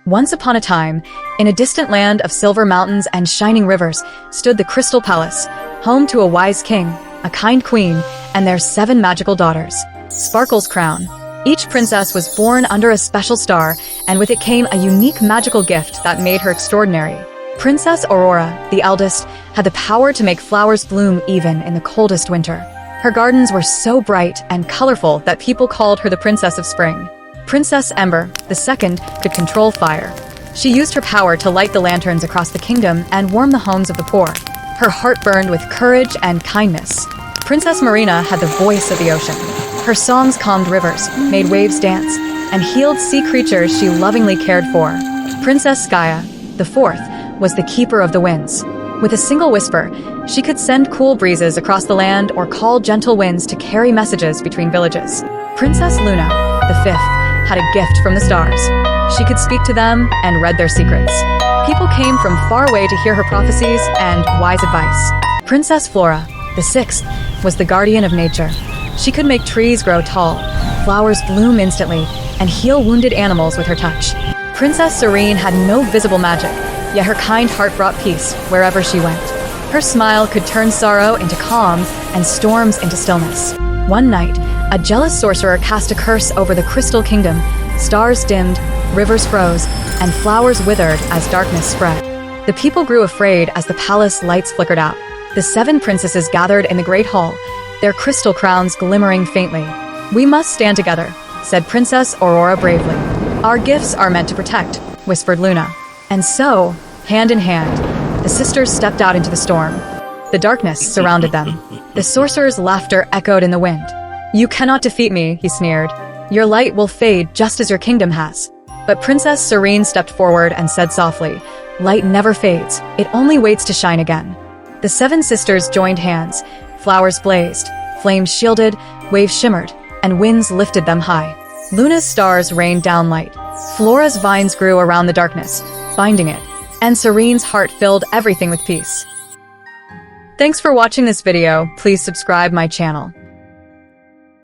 Once upon a time, in a distant land of silver mountains and shining rivers, stood the Crystal Palace, home to a wise king, a kind queen, and their 7 magical daughters. Sparkle's crown. Each princess was born under a special star, and with it came a unique magical gift that made her extraordinary. Princess Aurora, the eldest, had the power to make flowers bloom even in the coldest winter. Her gardens were so bright and colorful that people called her the Princess of Spring. Princess Ember, the second, could control fire. She used her power to light the lanterns across the kingdom and warm the homes of the poor. Her heart burned with courage and kindness. Princess Marina had the voice of the ocean. Her songs calmed rivers, made waves dance, and healed sea creatures she lovingly cared for. Princess Skaya, the fourth, was the keeper of the winds. With a single whisper, she could send cool breezes across the land or call gentle winds to carry messages between villages. Princess Luna, the fifth, had a gift from the stars. She could speak to them and read their secrets. People came from far away to hear her prophecies and wise advice. Princess Flora, the sixth, was the guardian of nature. She could make trees grow tall, flowers bloom instantly, and heal wounded animals with her touch. Princess Serene had no visible magic, yet her kind heart brought peace wherever she went. Her smile could turn sorrow into calm and storms into stillness. One night, a jealous sorcerer cast a curse over the Crystal Kingdom. Stars dimmed, rivers froze, and flowers withered as darkness spread. The people grew afraid as the palace lights flickered out. The 7 princesses gathered in the great hall, their crystal crowns glimmering faintly. "We must stand together," said Princess Aurora bravely. "Our gifts are meant to protect," whispered Luna. And so, hand in hand, the sisters stepped out into the storm. The darkness surrounded them. The sorcerer's laughter echoed in the wind. "You cannot defeat me," he sneered. "Your light will fade just as your kingdom has." But Princess Serene stepped forward and said softly, "Light never fades. It only waits to shine again." The 7 sisters joined hands. Flowers blazed, flames shielded, waves shimmered, and winds lifted them high. Luna's stars rained down light. Flora's vines grew around the darkness, binding it, and Serene's heart filled everything with peace. Thanks for watching this video. Please subscribe my channel.